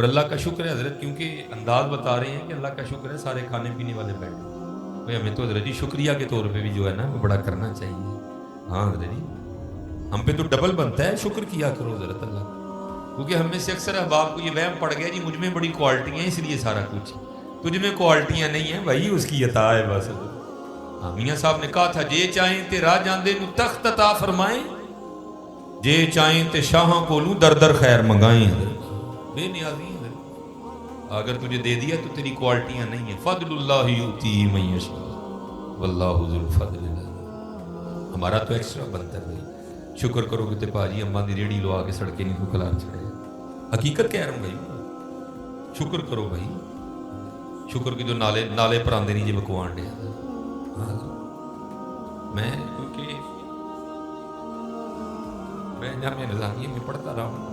اور اللہ کا شکر ہے حضرت، کیونکہ انداز بتا رہے ہیں کہ اللہ کا شکر ہے سارے کھانے پینے والے بیٹھے، بھائی ہمیں تو حضرت جی شکریہ کے طور پہ بھی جو ہے نا وہ بڑا کرنا چاہیے. ہاں حضرت جی ہم پہ تو ڈبل بنتا ہے، شکر کیا کرو حضرت اللہ کا. کیونکہ ہم میں سے اکثر احباب کو یہ وہم پڑ گیا جی مجھ میں بڑی کوالٹیاں ہیں اس لیے سارا کچھ، تجھ میں کوالٹیاں نہیں ہیں بھائی، اس کی عطا ہے بس. ہاں میاں صاحب نے کہا تھا جے چاہیں تے راہ جاندے نو تخت عطا فرمائیں، جے چاہیں تے شاہاں کو لوں در در خیر منگائیں. بے نیازی ہیں. اگر تجھے دے دیا تو تیری کوالٹیاں نہیں ہیں. فضل اللہ یؤتی من یشاء واللہ ذو الفضل العظیم. ہمارا تو ایکسٹرا بنتا ہے بھائی. شکر کرو کہ تے پاجی اماں دی ریڑھی لوا کے سڑکیں نہیں تو کلار چھڑے. حقیقت کہہ رہا ہوں بھائی، شکر کرو بھائی. شکر کی جو نالے پر آندے نہیں جی بکوان دے. میں کیونکہ میں جامعہ نظامیہ میں پڑھتا رہا ہوں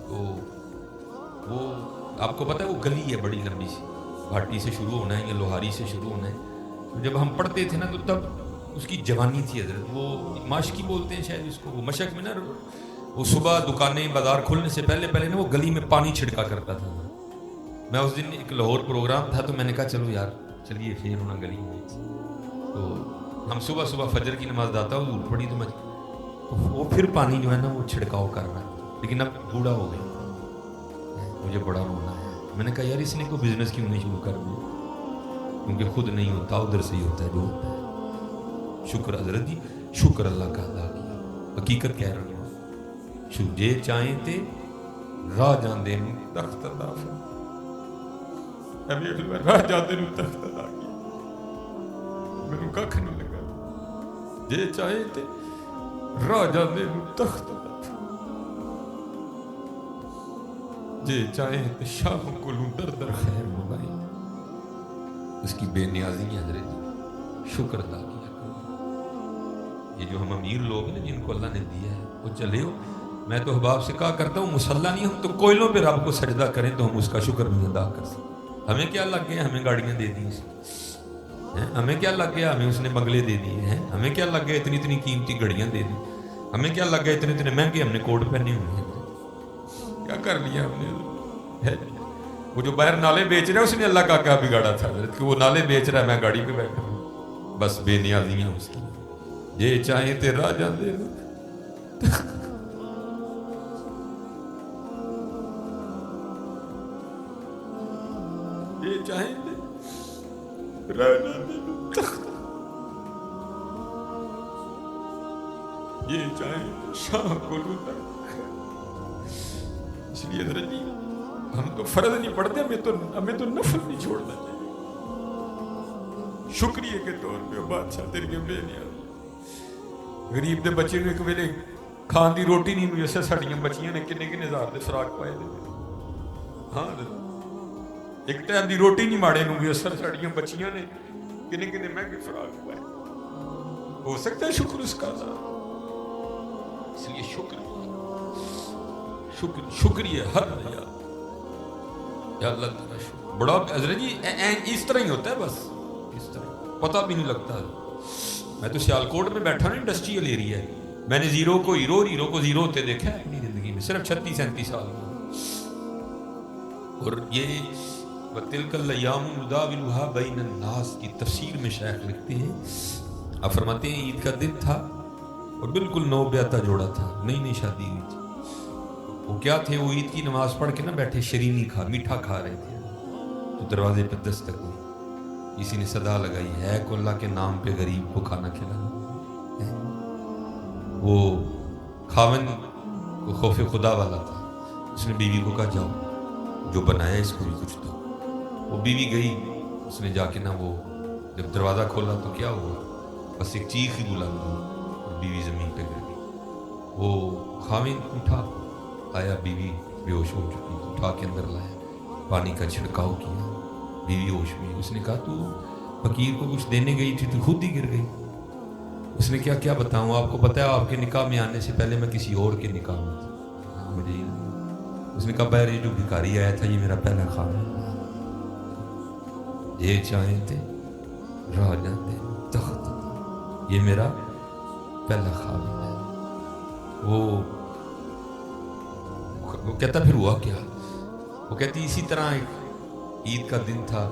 تو وہ آپ کو پتہ ہے وہ گلی ہے بڑی لمبی سی، بھاٹی سے شروع ہونا ہے یا لوہاری سے شروع ہونا ہے. جب ہم پڑھتے تھے نا تو تب اس کی جوانی تھی حضرت. وہ ماشکی بولتے ہیں شاید اس کو. وہ مشک میں نا وہ صبح دکانیں بازار کھلنے سے پہلے نا وہ گلی میں پانی چھڑکا کرتا تھا. میں اس دن ایک لاہور پروگرام تھا تو میں نے کہا چلو یار چلیے پھر ہونا گلی میں. تو ہم صبح فجر کی نماز داتا حضور پڑھی تو وہ پھر پانی جو ہے نا وہ چھڑکاؤ کر رہا ہے. لیکن اب بوڑھا ہو گیا، مجھے بڑا رونا ہے. میں نے کہا یار اس نے کوئی بزنس کیوں نہیں شروع کر دیا، کیونکہ خود نہیں ہوتا ادھر سے ہی ہوتا ہے جو ہوتا ہے. شکر حضرت جی، شکر اللہ کا ادا کیا. حقیقت کہہ رہا ہوں. جے چاہیں تے راہ جاندے نو تخت عطا فرمائیں. راہ جاندے نو تخت عطا کیا میرے ککھ نہیں لگا. جے چاہیں تے راہ جاندے نو تخت عطا فرمائیں، جے چاہیں تے شاہ کو لوں در در خیر منگائیں. اس کی بے نیازی ہے حضرت جی. شکر ادا کیا. یہ جو ہم امیر لوگ ہیں جن کو اللہ نے دیا ہے وہ چلے ہو. میں تو احباب سے کہا کرتا ہوں مسلح نہیں، ہم تو کوئلوں پہ رب کو سجدہ کریں تو ہم اس کا شکر نہیں ادا کر سکتے. ہمیں کیا لگ گیا ہمیں گاڑیاں دے دی اس نے، ہمیں کیا لگ گیا ہمیں اس نے بنگلے دے دیے ہیں، ہمیں کیا لگ گیا اتنی قیمتی گھڑیاں دے دی، ہمیں کیا لگ گیا اتنے مہنگے ہم نے کوٹ پہنے ہوئے ہیں. کیا کر لیا ہم نے. وہ جو باہر نالے بیچ رہا ہے اس نے اللہ کا کیا بگاڑا تھا کہ وہ نالے بیچ رہا ہے میں گاڑی پہ بیٹھا ہوں. بس بے نیازیاں اس کی. جے چاہیں تے راہ جاندے جے چاہیں تے راہ جاندے جے چاہیں تے شاہ کو لوٹا. اس لیے حضرت جی ہم تو فرض نہیں پڑھتے، ہمیں تو نفل نہیں چھوڑنا چاہیے. شکریہ کے طور پہ بادشاہ تیرے کے بے نیاز. غریب دے بچے نے ایک ویلے کھان دی روٹی نہیں ہوئی، اسے ساڑیاں بچیاں نے کنے ہزار دے فراق پائے دے. ہاں ایک ٹائم دی روٹی نہیں ماڑے نوں بھی اسے ساڑیاں بچیاں نے کنے مہنگے فراق پائے. ہو سکتا ہے شکر اس کا. اس لیے شکریہ ہر یا اللہ تعالیٰ شکر. بڑا حضرت جی اس طرح ہی ہوتا ہے، بس اس طرح پتہ بھی نہیں لگتا. میں تو سیالکوٹ میں بیٹھا نا انڈسٹریل ایریا ہے، میں نے زیرو کو زیرو ہوتے دیکھا ہے اپنی زندگی میں صرف 36-37 سال میں. اور یہ وَتِلْكَ الْأَيَّامُ نُدَاوِلُهَا بَيْنَ النَّاسِ کی تفسیر میں شیخ لکھتے ہیں. آپ فرماتے ہیں عید کا دن تھا اور بالکل نو بیاتا جوڑا تھا، نئی شادی ہوئی تھی. وہ کیا تھے، وہ عید کی نماز پڑھ کے نا بیٹھے شرینی میٹھا کھا رہے تھے. تو دروازے پہ دستک ہوئی، کسی نے صدا لگائی ہے کو اللہ کے نام پہ غریب کو کھانا کھلانا. وہ خاون کو خوف خدا والا تھا، اس نے بیوی کو کہا جاؤ جو بنایا اس کو بھی کچھ دو. وہ بیوی گئی، اس نے جا کے نا وہ جب دروازہ کھولا تو کیا ہوا، بس ایک چیخ ہی بلند ہوئی، بیوی زمین پہ گر گئی. وہ خاون اٹھا آیا، بیوی بے ہوش ہو چکی، اٹھا کے اندر لایا، پانی کا چھڑکاؤ کیا، بیوی ہوش میں. اس نے کہا تو فقیر کو کچھ دینے گئی تھی تو خود ہی گر گئی. اس نے کیا بتاؤں، آپ کو پتہ ہے آپ کے نکاح میں آنے سے پہلے میں کسی اور کے نکاح میں تھا مجھے. اس نے کہا بہر یہ جو بھکاری آیا تھا یہ میرا پہلا خواب ہے. یہ چاہیں تے راہ جاندے تخت، یہ میرا پہلا خواب ہے. وہ کہتا پھر ہوا کیا، وہ کہتی اسی طرح ایک عید کا دن تھا،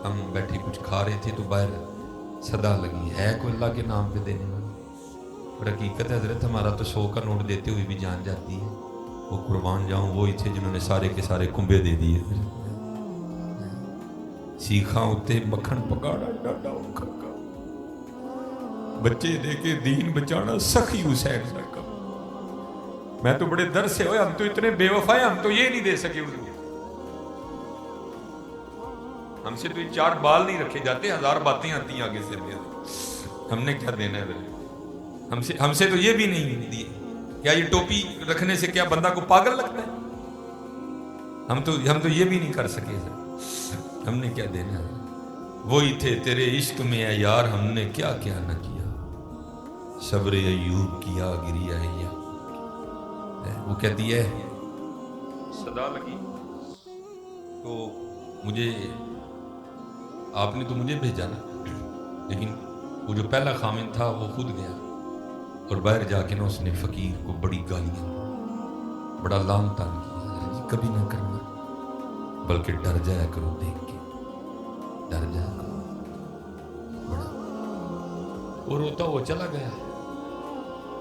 ہم بیٹھے کچھ کھا رہے تھے تو باہر صدا لگی، ہے کوئی اللہ کے نام پہ دینے والا؟ اور حقیقت ہے حضرت ہمارا تو 100 کا نوٹ دیتے ہوئے بھی جان جاتی ہے، وہ قربان جاؤں وہی تھے جنہوں نے سارے کے سارے کنبے دے دیے، سیکھاں اتے مکھن پکاڑا ڈاڈا کھکا، بچے دے کے دین بچانا سخی حسین کا کم۔ میں تو بڑے در سے ہوئے، ہم تو اتنے بے وفا ہیں، ہم تو یہ نہیں دے سکے اردو، ہم سے تو یہ 4 بال نہیں رکھے جاتے، 1000 باتیں آتی ہیں آگے سے، ہم نے کیا دینا ہے؟ ہم سے تو یہ بھی نہیں دیے، کیا یہ ٹوپی رکھنے سے کیا بندہ کو پاگل لگتا ہے؟ ہم تو یہ بھی نہیں کر سکے، ہم نے کیا دینا ہے؟ وہی تھے تیرے عشق میں اے یار، ہم نے کیا کیا نہ کیا، صبر ایوب کیا گریا ہے۔ وہ کہتی ہے صدا لگی تو مجھے، آپ نے تو مجھے بھیجا نا، لیکن وہ جو پہلا خامن تھا وہ خود گیا اور باہر جا کے نا اس نے فقیر کو بڑی گالیاں، بڑا لام تان کیا، کبھی نہ کرنا، بلکہ ڈر جایا کرو دیکھ کے، ڈر جایا کرو بڑا، اور روتا وہ چلا گیا۔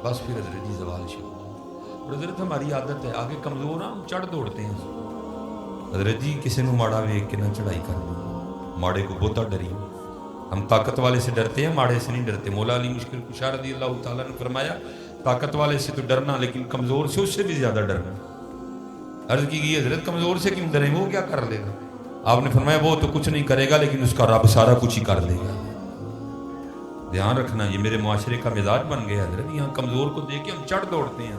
بس پھر حضرت جی زوال شروع، اور حضرت ہماری عادت ہے آگے کمزور ہم چڑھ دوڑتے ہیں، حضرت جی کسی نے ماڑا ویک کے نہ چڑھائی کر دو، ماڑے کو بہتا ڈری، ہم طاقت والے سے ڈرتے ہیں، ماڑے سے نہیں ڈرتے۔ مولا علی مشکل کشا رضی اللہ تعالیٰ نے فرمایا طاقت والے سے تو ڈرنا، لیکن کمزور سے اس سے بھی زیادہ ڈرنا۔ عرض کی گئی حضرت کمزور سے کیوں ڈریں، وہ کیا کر لے گا؟ آپ نے فرمایا وہ تو کچھ نہیں کرے گا، لیکن اس کا رب سارا کچھ ہی کر دے گا۔ دھیان رکھنا، یہ میرے معاشرے کا مزاج بن گیا حضرت، یہاں کمزور کو دیکھ کے ہم چڑھ دوڑتے ہیں،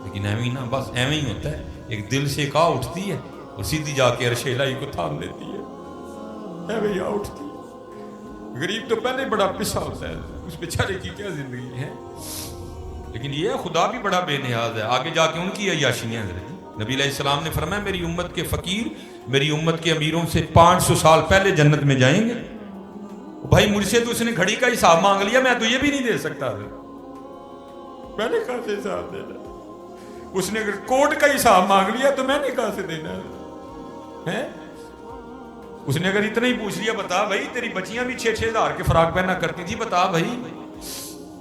لیکن ایویں نہ، بس ایویں ہی ہوتا ہے، ایک دل سے کہا اٹھتی ہے اور سیدھی جا کے عرش الہی کو تھام لیتی ہے، ایویں ہی اٹھتی ہے۔ غریب تو پہلے بڑا پسا ہوتا ہے، اس بیچارے کی کیا زندگی ہے، لیکن یہ خدا بھی بڑا بے نیاز ہے، آگے جا کے ان کی عیاشیاں حضرت۔ نبی علیہ السلام نے فرمایا میری امت کے فقیر میری امت کے امیروں سے 500 سال پہلے جنت میں جائیں گے۔ بھائی مجھ سے تو اس نے گھڑی کا حساب مانگ لیا، میں تو یہ بھی نہیں دے سکتا، میں نے کہاں سے حساب دینا؟ اس نے اگر کوٹ کا حساب مانگ لیا تو میں نے کہاں سے دینا ہے؟ اس نے اگر اتنا ہی پوچھ لیا بتا بھائی تیری بچیاں بھی 6-6 ہزار کے فراق پہنا کرتی تھی، بتا بھائی،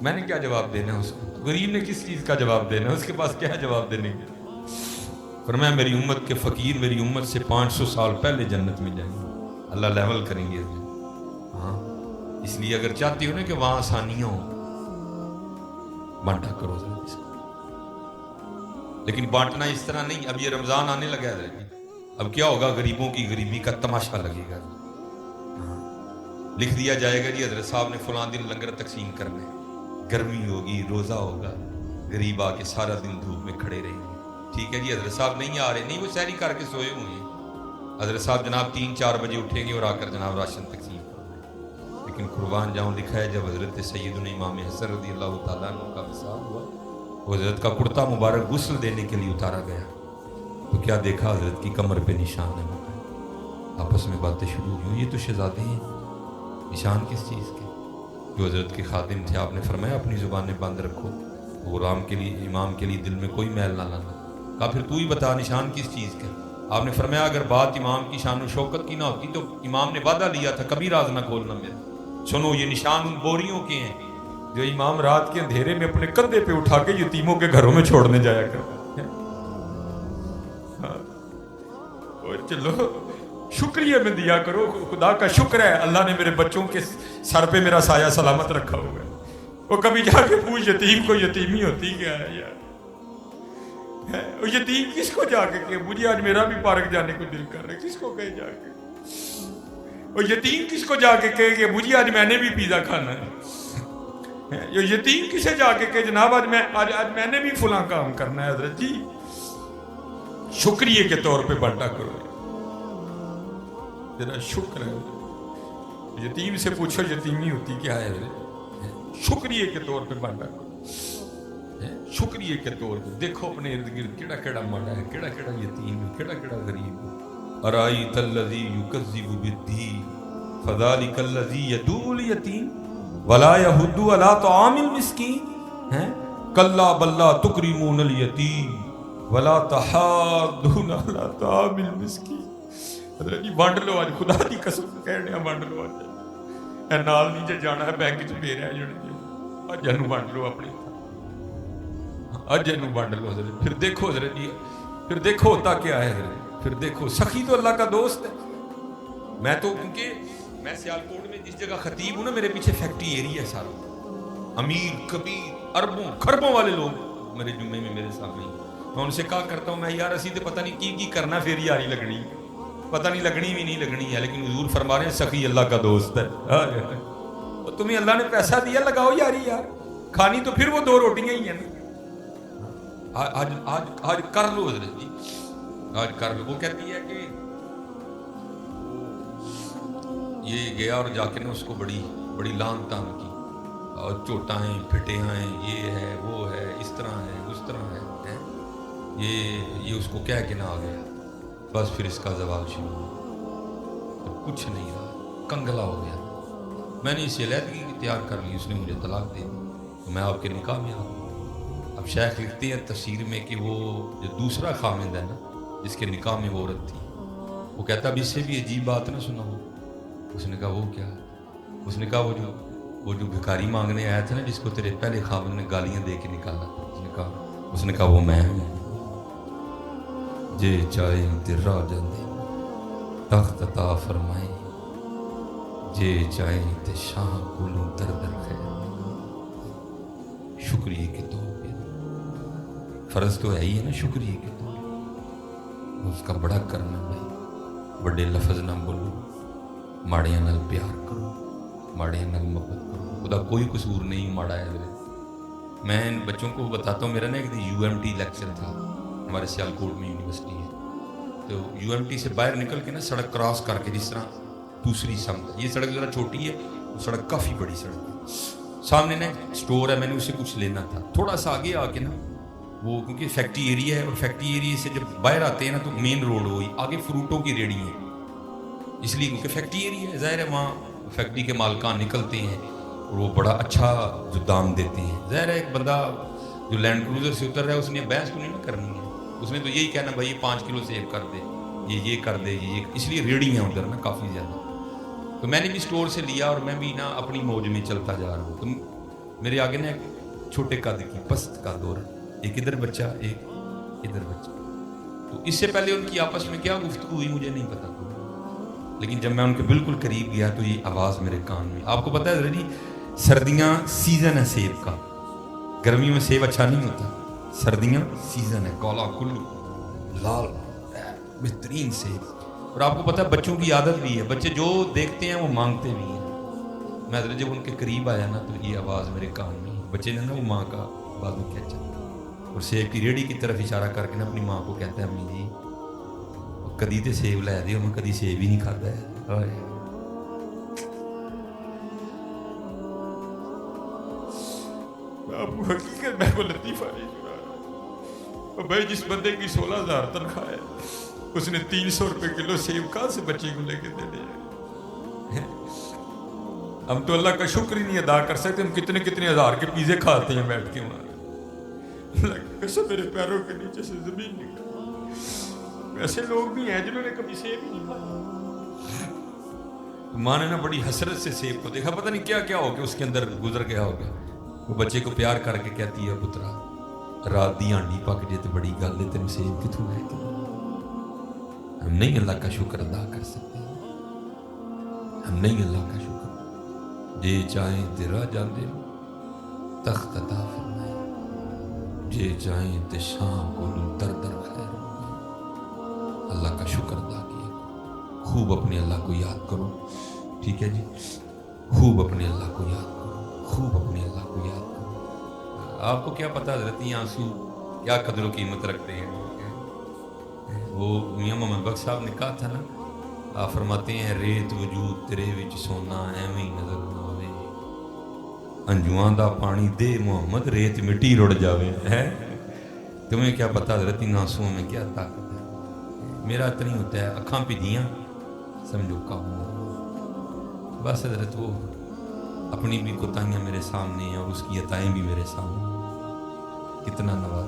میں نے کیا جواب دینا ہے اس کو؟ غریب نے کس چیز کا جواب دینا ہے؟ اس کے پاس کیا جواب دینے کے؟ فرمایا میری امت کے فقیر میری امت سے 500 سال پہلے جنت میں جائیں گے، اللہ لیول کریں گے۔ ہاں اس لیے اگر چاہتی ہو نا کہ وہاں آسانیاں ہوں، بانٹا کرو ذرا اس کو، لیکن بانٹنا اس طرح نہیں۔ اب یہ رمضان آنے لگا ہے، اب کیا ہوگا؟ غریبوں کی غریبی کا تماشا لگے گا، لکھ دیا جائے گا جی حضرت صاحب نے فلاں دن لنگر تقسیم کرنا ہے، گرمی ہوگی روزہ ہوگا، غریب آ کے سارا دن دھوپ میں کھڑے رہیں گے، ٹھیک ہے جی حضرت صاحب نہیں آ رہے، نہیں وہ سحری کر کے سوئے ہوئے ہیں، حضرت صاحب جناب 3-4 بجے اٹھیں گے اور آ کر جناب راشن تقسیم کریں گے۔ لیکن قربان جاؤں لکھا ہے جب حضرت سیدنا امام حسن رضی اللہ تعالیٰ عنہ کا وصال ہوا، وہ حضرت کا کرتا مبارک غسل دینے کے لیے اتارا گیا تو کیا دیکھا؟ حضرت کی کمر پہ نشان ہے۔ آپس میں باتیں شروع ہوئی، یہ تو شہزادے ہیں، نشان کس چیز کے؟ جو حضرت کے خادم تھے، آپ نے فرمایا اپنی زبانیں بند رکھو، غلام کے لیے امام کے لیے دل میں کوئی میل نہ لانا۔ کہا پھر تو ہی بتا نشان کس چیز کا؟ آپ نے فرمایا اگر بات امام کی شان و شوکت کی نہ ہوتی تو امام نے وعدہ لیا تھا کبھی راز نہ کھولنا میرا۔ سنو یہ نشان ان بوریوں کے ہیں جو امام رات کے اندھیرے میں اپنے کندھے پہ اٹھا کے یتیموں کے گھروں میں چھوڑنے جایا کرتے ہیں۔ چلو شکریہ میں دیا کرو، خدا کا شکر ہے اللہ نے میرے بچوں کے سر پہ میرا سایہ سلامت رکھا ہوا ہے۔ وہ کبھی جا کے پوچھ یتیم کو یتیمی ہوتی کیا ہے یار؟ وہ یتیم کس کو جا کے کہ مجھے آج میرا بھی پارک جانے کو دل کر رہا ہے، کس کو کہے جا کے؟ وہ یتیم کس کو جا کے کہے کہ مجھے آج میں نے بھی پیزا کھانا ہے؟ یہ یتیم کسے جا کے کہ جناب آج میں نے بھی فلاں کام کرنا ہے؟ حضرت جی شکریہ کے طور پہ بانٹا کرو، ذرا شکر ہے۔ یتیم سے پوچھو یتیمی ہوتی کیا ہے؟ شکریہ کے طور پہ بانٹا کرو، شکریہ کے طور پہ دیکھو اپنے ارد گرد کیڑا کیڑا ماڑا ہے، کیڑا کیڑا یتیم ہے، کیڑا کیڑا غریب ہے۔ ارائیت الذی یکذب بالدین فذلک الذی یدعو الیتیم ولا یحض علی طعام المسکین کلا بل لا تکرمون الیتیم ولا تحاضون علی طعام المسکین. حضرت جی ونڈ لو اج، خدا دی قسم کہنے ونڈ لو اج. اے نال نہیں جے جانا ہے بینک چ پے رہ جانے جی، اج اینو ونڈ لو اپنے، اج اینو ونڈ لو حضرت. پھر دیکھو حضرت جی، پھر دیکھو ہوتا کیا ہے حضرت. پھر دیکھو سخی تو اللہ کا دوست ہے. میں تو کیونکہ میں سیالکوٹ میں جس جگہ خطیب ہوں نا، میرے پیچھے فیکٹری ایریا ہے سارا، امیر کبیر اربوں خربوں والے لوگ میرے جمعے میں میرے سامنے. میں ان سے کہا کرتا ہوں میں یار اسی تو پتہ نہیں کی کرنا، پھر یاری لگنی پتہ نہیں لگنی بھی نہیں لگنی ہے، لیکن حضور فرما رہے ہیں سخی اللہ کا دوست ہے. تمہیں اللہ نے پیسہ دیا لگاؤ یاری یار، کھانی تو پھر وہ دو روٹیاں ہی ہیں نا. آج آج آج کر لو حضرت جی، آج کر لو. وہ کہتی ہے کہ یہ گیا اور جا کے نا اس کو بڑی بڑی لان تان کی، اور چوٹاں ہیں پھٹے ہیں، یہ ہے وہ ہے، اس طرح ہے اس طرح ہے. یہ اس کو کہہ کے نہ آ گیا، بس پھر اس کا زوال شروع ہوا. کچھ نہیں رہا، کنگلا ہو گیا. میں نے اسے علیحدگی تیار کر لی، اس نے مجھے طلاق دے دی، تو میں آپ کے نکاح میں آ گیا. اب شیخ لکھتے ہیں تفسیر میں کہ وہ جو دوسرا خامند ہے نا، جس کے نکاح میں وہ عورت تھی، وہ کہتا اب اس سے بھی عجیب بات نہ سنا ہو. اس نے کہا وہ کیا؟ اس نے کہا وہ جو بھکاری مانگنے آیا تھا نا، جس کو تیرے پہلے خامند نے گالیاں دے کے نکالا تھا، اس نے کہا وہ میں ہوں. جے چاہے تے راہ جاندے تخت عطا فرمائے، جے چاہے تے شاہ کولوں در در خیر. شکریہ کے طور پہ فرض تو ہے ہی ہے نا، شکریہ کے طور پہ اس کا بڑا کرنا ہے. بڑے لفظ نہ بولو، ماڑیاں نال پیار کرو، ماڑیاں نال محبت کرو. خدا کوئی قصور نہیں ماڑا ہے. میں ان بچوں کو بتاتا ہوں، میرا نا ایک UMT لیکچر تھا، ہمارے سیالکوٹ میں یونیورسٹی ہے، تو UMT سے باہر نکل کے نا سڑک کراس کر کے، جس طرح دوسری سمت، یہ سڑک ذرا چھوٹی ہے، وہ سڑک کافی بڑی سڑک ہے. سامنے نا اسٹور ہے، میں نے اسے کچھ لینا تھا. تھوڑا سا آگے آ کے نا وہ، کیونکہ فیکٹری ایریا ہے، اور فیکٹری ایریا سے جب باہر آتے ہیں نا تو مین روڈ ہوئی، آگے فروٹوں کی ریڑھی ہیں، اس لیے کیونکہ فیکٹری ایریا ہے، ظاہر ہے وہاں فیکٹری کے مالکان نکلتے ہیں اور وہ بڑا اچھا جو دام دیتے ہیں. ظاہر ہے ایک بندہ جو لینڈ کروزر سے اتر رہا ہے، اس نے بحث تو نہیں نا کرنی ہے، اس نے تو یہی کہنا بھائی 5 کلو سیو کر دے، یہ کر دے، یہ اس لیے ریڑھی ہیں ادھر نا کافی زیادہ. تو میں نے بھی اسٹور سے لیا، اور میں بھی نا اپنی موج میں چلتا جا رہا ہوں. تو میرے آگے نا ایک چھوٹے قد کی پست کا دور، ایک ادھر بچہ ایک ادھر بچہ. تو اس سے پہلے ان کی آپس میں کیا گفتگو ہوئی مجھے نہیں پتا، لیکن جب میں ان کے بالکل قریب گیا تو یہ آواز میرے کان میں. آپ کو پتا ہے ذرا جی، سردیاں سیزن ہے سیب کا، گرمیوں میں سیب اچھا نہیں ہوتا، سردیاں سیزن ہے، کالا کلو لال بہترین سیب. اور آپ کو پتا ہے بچوں کی عادت بھی ہے، بچے جو دیکھتے ہیں وہ مانگتے بھی ہیں. میں جب ان کے قریب آیا نا تو یہ آواز میرے کان میں، بچے نے نا وہ ماں کا بعد میں کھینچا اور سیب کی ریڑھی کی طرف اشارہ کر کے نا اپنی ماں کو کہتا ہے امی جی کدی تے سیب لے دیو، میں کدی سیب ہی نہیں کھاتا ہے. آپ کو حقیقت میں کو لطیفہ نہیں سنا رہا بھائی. جس بندے کی 16,000 تنخواہ ہے، اس نے 300 روپے کلو سیب کہاں سے بچے کو لے کے دے دیا. ہم تو اللہ کا شکر ہی نہیں ادا کر سکتے، ہم کتنے کتنے ہزار کے پیزے کھاتے ہیں بیٹھ کے وہاں. میرے پیروں کے نیچے سے زمین نکل. ایسے لوگ بھی ہیں جنہوں نے کبھی سیب ہی نہیں کھایا. ماں نے نا بڑی حسرت سے سیب کو دیکھا، پتہ نہیں کیا کیا ہو گیا اس کے اندر گزر گیا ہوگا. وہ بچے کو پیار کر کے کہتی ہے پترا رات دی ہانڈی پک جے تو بڑی گل ہے، تینوں سیب کتوں لے کے. ہم نہیں اللہ کا شکر ادا کر سکتے، ہم نہیں اللہ کا شکر. جے چاہیں تیرا جاندے تخت عطا فرمائے، جے چاہیں تے شام کو در در خیر. اللہ کا شکر ادا کیا، خوب اپنے اللہ کو یاد کرو، ٹھیک ہے جی، خوب اپنے اللہ کو یاد کرو، خوب اپنے اللہ کو یاد کرو. آپ کو کیا پتا حضرت یہ آنسو کیا قدر و قیمت رکھتے ہیں. وہ میاں محمد بخش صاحب نے کہا تھا نا، آپ فرماتے ہیں ریت وجود تیرے وچ سونا ایویں ہی نظر نہ آوے، انجواں دا پانی دے محمد ریت مٹی رڑ جاوے. ہے تمہیں کیا پتا حضرت ان آنسوؤں میں کیا طاقت ہے. میرا اتنی ہوتا ہے اکھاں پجیاں سمجھو کام. بس حضرت وہ اپنی بھی کوتاہیاں میرے سامنے ہیں اور اس کی عطائیں بھی میرے سامنے. کتنا نواز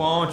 5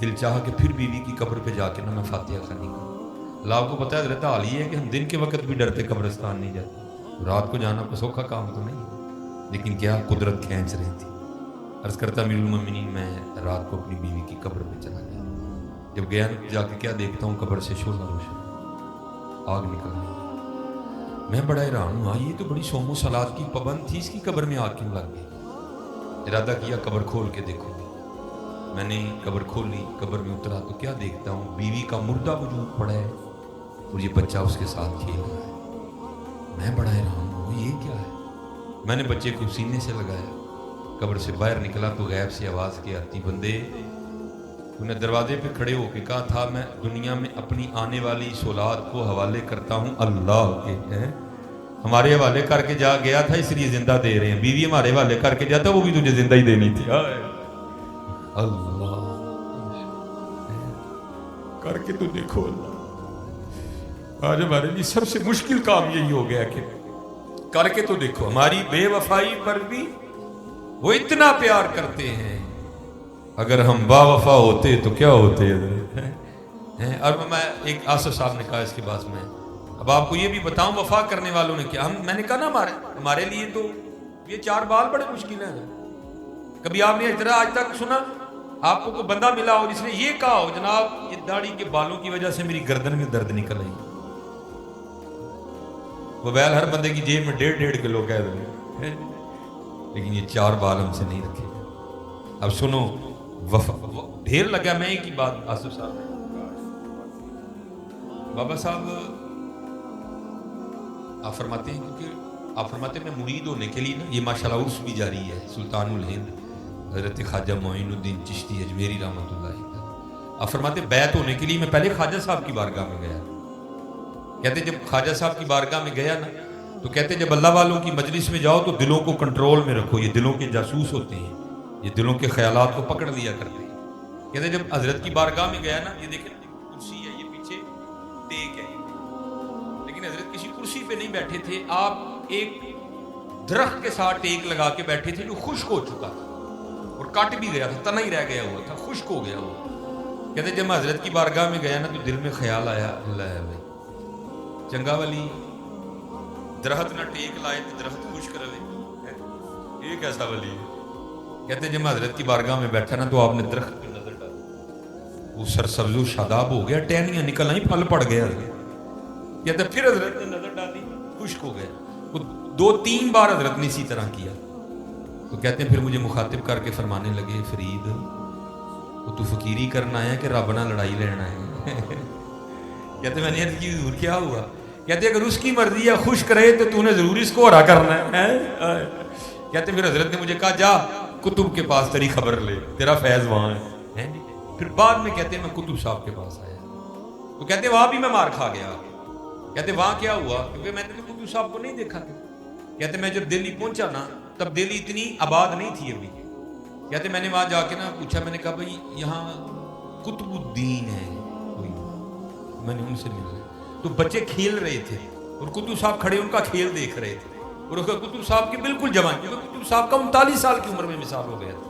دل چاہا کہ پھر بیوی کی قبر پہ جا کے میں فاتحہ خوانی کروں. اللہ کو پتہ ہے حضرت حال یہ ہے کہ ہم دن کے وقت بھی ڈرتے قبرستان نہیں جاتے, رات کو جانا کوئی سوکھا کام تو نہیں ہے, لیکن کیا قدرت کھینچ رہی تھی. عرض کرتا امیر المومنین میں رات کو اپنی بیوی کی قبر پہ چلا گیا. جب گیا جا کے کیا دیکھتا ہوں, قبر سے شعلہ روشن, آگ نکل رہی. میں بڑا حیران ہوا, یہ تو بڑی صوم و صلات کی پابند تھی, اس کی قبر میں آگ کیوں لگ گئی. ارادہ کیا قبر کھول کے دیکھوں گی. میں نے قبر کھولی, قبر میں اترا تو کیا دیکھتا ہوں, بیوی کا مردہ وجود پڑا ہے اور یہ بچہ اس کے ساتھ کھیل رہا ہے. میں بڑا حیران ہوں, یہ کیا ہے. میں نے بچے کو سینے سے لگایا, قبر سے باہر نکلا تو غیب سے آواز کی آتی, بندے انہیں دروازے پہ کھڑے ہو کے کہا تھا میں دنیا میں اپنی آنے والی اولاد کو حوالے کرتا ہوں اللہ کے, ہیں ہمارے حوالے کر کے جا گیا تھا اس لیے زندہ دے رہے ہیں. بیوی ہمارے حوالے کر کے جاتا وہ بھی تجھے زندہ ہی دینی تھی. اللہ کر کے تو دیکھو. اللہ آج ہمارے لیے سب سے مشکل کام یہی ہو گیا کہ کر کے تو دیکھو. ہماری بے وفائی پر بھی وہ اتنا پیار کرتے ہیں, اگر ہم با وفا ہوتے تو کیا ہوتے. اور میں ایک آصف صاحب نے کہا اس کے بعد میں اب آپ کو یہ بھی بتاؤں وفا کرنے والوں نے کیا. میں نے کہا نا ہمارے لیے تو یہ 4 بال بڑے مشکل ہیں. کبھی آپ نے اتنا آج تک سنا آپ کو کوئی بندہ ملا ہو جس نے یہ کہا ہو جناب یہ داڑھی کے بالوں کی وجہ سے میری گردن میں درد نکل رہی. موبائل ہر بندے کی جیب میں 1.5 کلو کہہ رہے ہیں, لیکن یہ 4 بال ہم سے نہیں رکھے. اب سنو وفا ڈھیر لگا. میں ایک ہی بات آصف صاحب بابا صاحب آپ فرماتے ہیں, کیونکہ آپ فرماتے ہیں میں مرید ہونے کے لیے نا یہ ماشاءاللہ عرس بھی جاری ہے. سلطان الہند حضرت خواجہ معین الدین چشتی اجمیری رحمۃ اللہ. آپ فرماتے بیعت ہونے کے لیے میں پہلے خواجہ صاحب کی بارگاہ میں گیا. کہتے جب خواجہ صاحب کی بارگاہ میں گیا نا تو کہتے جب اللہ والوں کی مجلس میں جاؤ تو دلوں کو کنٹرول میں رکھو, یہ دلوں کے جاسوس ہوتے ہیں, یہ دلوں کے خیالات کو پکڑ لیا کرتے ہیں. کہتے جب حضرت کی بارگاہ میں گیا نا, یہ دیکھیں کرسی ہے, یہ پیچھے ٹیک ہے, لیکن حضرت کسی کرسی پہ نہیں بیٹھے تھے, آپ ایک درخت کے ساتھ ٹیک لگا کے بیٹھے تھے جو خشک ہو چکا تھا اور کٹ بھی گیا تھا, تنا ہی رہ گیا ہوا تھا, خشک ہو گیا ہوا. کہتے جب میں حضرت کی بارگاہ میں گیا نا تو دل میں خیال آیا اللہ ہے بھائی چنگا والی درخت نہ ٹیک لائے تو درخت خشک رہے, یہ کیسا ولی ہے. کہتے جب میں حضرت کی بارگاہ میں بیٹھا نا تو آپ نے درخت پہ نظر ڈالی, وہ سرسبز و شاداب ہو گیا, ٹہنیاں نکل آئیں, پھل پڑ گیا. کہتے پھر حضرت نے نظر ڈالی, خشک ہو گیا. 2-3 بار حضرت نے اسی طرح کیا. تو کہتے ہیں پھر مجھے مخاطب کر کے فرمانے لگے فرید وہ تو فقیری کرنا آیا کہ رب نہ لڑائی لینا ہے. کہتے میں نے عرض کی حضور کیا ہوا. کہتے اگر اس کی مرضی ہے خشک رہے تو تو نے ضرور اس کو ہرا کرنا ہے. کہتے پھر حضرت نے مجھے کہا جا کتب کے پاس تیری خبر لے, تیرا فیض وہاں ہے. پھر بعد میں کہتے میں کتب صاحب کے پاس آیا تو کہتے وہاں بھی میں مار کھا گیا. کہتے وہاں کیا ہوا, کیونکہ میں نے کتب صاحب کو نہیں دیکھا تھا. کہتے میں جب دہلی پہنچا نا تب دہلی اتنی آباد نہیں تھی ابھی. کہتے میں نے وہاں جا کے نا پوچھا, میں نے کہا بھائی یہاں قطب الدین ہے کوئی, میں نے ان سے ملا تو بچے کھیل رہے تھے اور قطب صاحب کھڑے ان کا کھیل دیکھ رہے تھے, اور قطب صاحب کی بالکل جوان, کیونکہ قطب صاحب کا 39 سال کی عمر میں مثال ہو گیا تھا.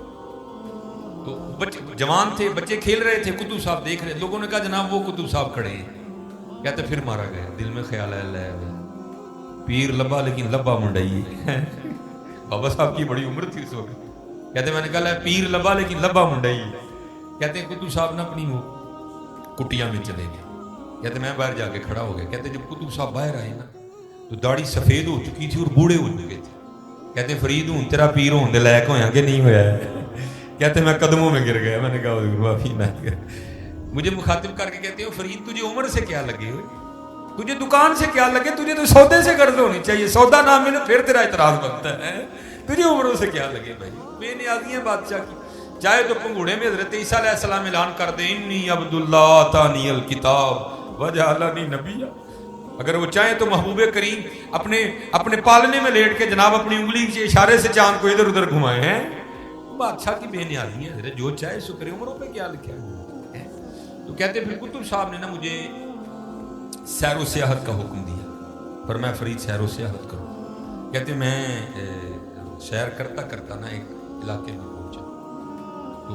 تو بچے جوان تھے, بچے کھیل رہے تھے, قطب صاحب دیکھ رہے. لوگوں نے کہا جناب وہ قطب صاحب کھڑے ہیں. کہتے پھر مارا گیا. دل میں خیال ہے اللہ پیر لبا لیکن لبا منڈائی. بابا صاحب کی بڑی عمر تھی اس وقت. کہتے میں نے کہا پیر لبا لیکن لبا منڈائی. کہتے ہیں قطب صاحب نے اپنی وہ کٹیا میں چلے گئے. کہتے میں باہر جا کے کھڑا ہو گیا. کہتے جب قطب صاحب باہر آئے نا تو داڑھی سفید ہو چکی تھی اور بوڑھے ہو چکے تھے. کہتے فرید ہوں تیرا پیر ہوں دے لائق ہویا کہ نہیں ہویا ہے. کہتے میں قدموں میں گر گیا. میں نے کہا حضور معافی نہ کر. مجھے مخاطب کر کے کہتے ہیں فرید تجھے عمر سے کیا لگے ہوئے, تجھے دکان سے کیا لگے, تجھے تو سودے سے قرض ہونی چاہیے. سودا نہ ملے پھر تیرا اعتراض بنتا ہے, تجھے عمروں سے کیا لگے بھائی. بے نیازیاں بادشاہ کی. چاہے تو پنگوڑے میں حضرت عیسیٰ علیہ السلام اعلان کر دیں انی عبداللہ آتانی الکتاب وجعلنی نبیا. اگر وہ چاہیں تو محبوب کریم اپنے پالنے میں لیٹ کے جناب اپنی انگلی کے اشارے سے چاند کو ادھر ادھر گھمائے ہیں. بادشاہ کی بے نیازی ہے حضرت, جو چاہے سو کرے. عمروں پہ کیا لکھا ہے. تو کہتے پھر قطب صاحب نے نا مجھے سیر و سیاحت کا حکم دیا, پر میں فرید سیر و سیاحت کروں. کہتے میں سیر کرتا کرتا نا ایک علاقے میں پہنچا تو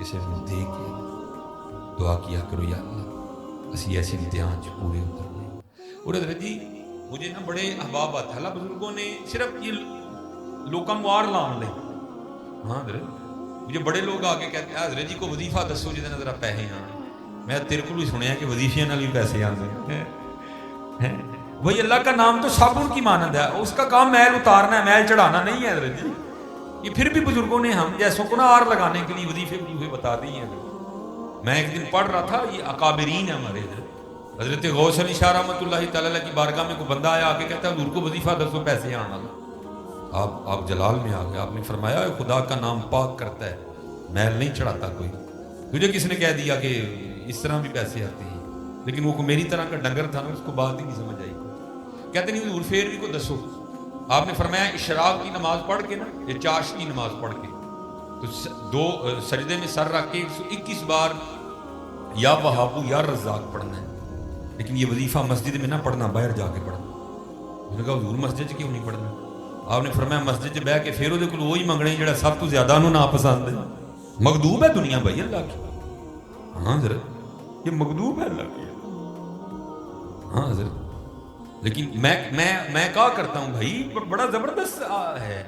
کسی نے دے کے دعا کیا کرو یا اللہ اسی ایسے امتحان پورے اترنے. اور حضرت جی مجھے نا بڑے احباب آتا ہے بزرگوں نے صرف یہ لوگوں مار لان لے. ہاں حضرت مجھے بڑے لوگ آ کے کہتے ہیں حضرت جی کو وظیفہ دسو جہاں ذرا پیسے آنے. میں تیرے کو بھی سنیا کہ وظیفے نال بھی پیسے آتے ہیں. وہی اللہ کا نام تو صابن کی مانند ہے, اس کا کام میل اتارنا ہے, میل چڑھانا نہیں ہے حضرت جی. یہ پھر بھی بزرگوں نے ہم جیسوں کو نا آر لگانے کے لیے وظیفے بتا دی ہیں. میں ایک دن پڑھ رہا تھا, یہ اکابرین ہے ہمارے حضرت غوث علی شاہ رحمۃ اللہ تعالی علیہ کی بارگاہ میں کوئی بندہ آیا آ کے کہتا ہے حضور کو وظیفہ دسو پیسے آنا. آپ جلال میں آ گئے. آپ نے فرمایا خدا کا نام پاک کرتا ہے, میل نہیں چڑھاتا کوئی. تجھے کس نے کہہ دیا کہ اس طرح بھی پیسے آتے ہیں؟ لیکن وہ میری طرح کا ڈنگر تھا نا, اس کو بات ہی نہیں سمجھ آئی. کہتے نہیں حضور پھر بھی کو دسو. آپ نے فرمایا اشراق کی نماز پڑھ کے نا, یہ چاشت کی نماز پڑھ کے تو 2 سجدے میں سر رکھ کے 121 بار یا وہابو یا رزاق پڑھنا ہے. لیکن یہ وظیفہ مسجد میں نہ پڑھنا, باہر جا کے پڑھنا. میں نے کہا حضور مسجد کیوں نہیں پڑھنا؟ آپ نے فرمایا مسجد بہ کے پھر وہ وہی منگنے جڑا سب تو زیادہ انہوں نہ پسند ہے. مغدوب ہے دنیا بھائی اللہ کی. ہاں حضرت یہ مغدوب ہے اللہ کی. ہاں حضرت لیکن میں کہا کرتا ہوں بھائی بڑا زبردست ہے.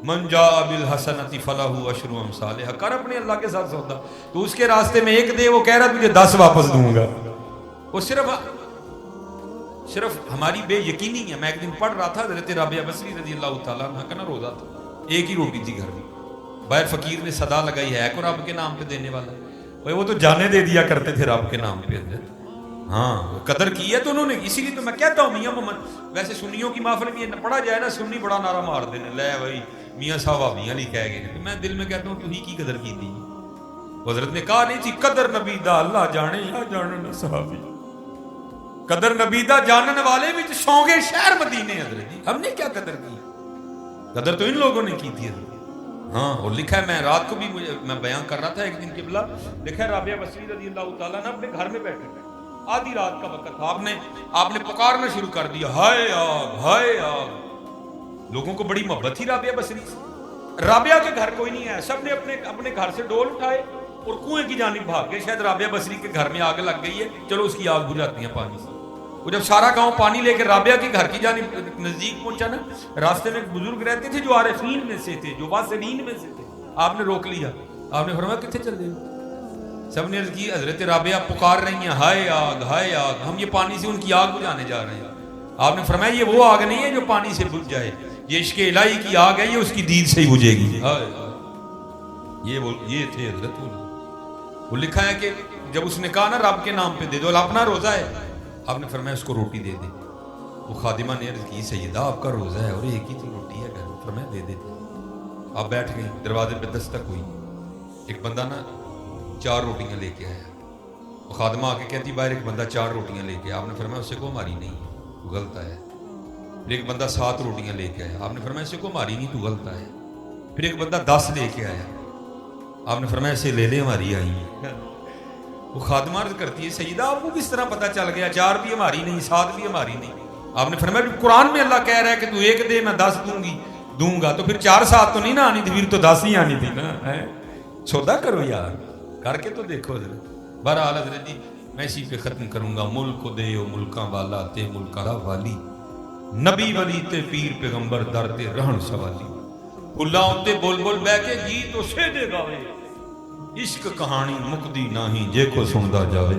من جاء بالحسنۃ فلہ عشر امثالھا. کر اپنے اللہ کے ساتھ سودا. تو اس کے راستے میں ایک دے, وہ کہہ رہا تجھے 10 واپس دوں گا. وہ صرف ہماری بے یقینی ہے. میں ایک دن پڑھ رہا تھا, حضرت رابعہ بصری رضی اللہ تعالیٰ عنہ کا نا روزہ تھا, ایک ہی روٹی تھی گھر میں. باہر فقیر نے صدا لگائی ہے کو رب کے نام پہ دینے والا. وہ تو جانے دے دیا کرتے تھے رب کے نام پہ. ہاں قدر کی ہے تو انہوں نے. اسی لیے تو میں کہتا ہوں میاں محمد, ویسے سنیوں کی محفل میں پڑھا جائے نا, سنی بڑا نعرہ مار دینے لے بھائی میاں صاحب میاں لی کہہ گئے. میں دل میں کہتا ہوں تو ہی کی قدر کی تھی. حضرت نے کہا نہیں تھی قدر نبی دا اللہ جانے یا جاننا صحابی. قدر نبی دا جانن والے بھی سونگے شہر مدینے. حضرت جی ہم نے کیا قدر کی؟ قدر تو ان لوگوں نے کی تھی حضرت. ہاں اور لکھا ہے, میں رات کو بھی میں بیان کر رہا تھا ایک دن قبلہ, لکھا ہے رابعہ بصری رضی اللہ تعالیٰ نے اپنے گھر میں بیٹھے تھے, آدھی رات کا وقت تھا. آپ نے پکارنا شروع کر دیا, ہائے آگ ہائے آگ. لوگوں کو بڑی محبت تھی رابعہ بصری سے. رابعہ کے گھر کوئی نہیں ہے, سب نے اپنے گھر سے ڈول اٹھائے اور کنویں کی جانب بھاگ گئے. شاید رابعہ بصری کے گھر میں آگ لگ گئی ہے, چلو اس کی آگ بجھاتی ہیں پانی سے. وہ جب سارا گاؤں پانی لے کے رابعہ کے گھر کی جانب نزدیک پہنچا نا, راستے میں ایک بزرگ رہتے تھے جو عارفین میں سے تھے, جو واصلین میں سے تھے. آپ نے روک لیا. آپ نے فرمایا کتنے چل رہے ہو؟ سب نے عرض کی حضرت رابعہ پکار رہی ہیں ہائے آگ ہائے آگ, ہم یہ پانی سے ان کی آگ بجھانے جا رہے ہیں. آپ نے فرمایا یہ وہ آگ نہیں ہے جو پانی سے بجھ جائے, یہ عشق الہی کی آگ ہے, یہ اس کی دید سے ہی بجھے گی. یہ تھے حضرت. وہ لکھا ہے کہ جب اس نے کہا نا رب کے نام پہ دے دو, اپنا روزہ ہے. آپ نے فرمایا اس کو روٹی دے دے. وہ خادمہ نے عرض کی سیدہ آپ کا روزہ ہے اور ایک ہی تو روٹی ہے گھر. فرمایا دے دے. آپ بیٹھ گئے, دروازے پہ دستک ہوئی. ایک بندہ نا 4 روٹیاں لے کے آیا. وہ خادمہ آ کے کہتی باہر ایک بندہ 4 روٹیاں لے کے. آپ نے فرمایا اس سے کو ہماری نہیں, تو غلط ہے. پھر ایک بندہ 7 روٹیاں لے کے آیا. آپ نے فرمایا اس سے کو ہماری نہیں, تو غلط ہے. پھر ایک بندہ 10 لے کے آیا. آپ نے فرمایا اسے لے لے ہماری آئی. وہ خادمہ عرض کرتی ہے سیدہ آپ کو کس طرح پتہ چل گیا 4 بھی ہماری نہیں 7 بھی ہماری نہیں؟ آپ نے فرمایا قرآن میں اللہ کہہ رہا ہے کہ تو ایک دے میں 10 دوں گا, تو پھر 4 7 تو نہیں نہ آنی تھی, پھر تو 10 ہی آنی تھی نا. سودا کرو یار, کر کے تو دیکھو حضرت. بہرحال حضرت جی میں اسی پہ ختم کروں گا. ملک کو دے او ملکاں والا تے ملکاں دا والی, نبی ولی تے پیر پیغمبر در تے رہن سوالی. بھلا تے بول بول بہ کے گیت اسے دے گاوے, عشق کہانی مکدی نہیں جے کو سندا جاوے.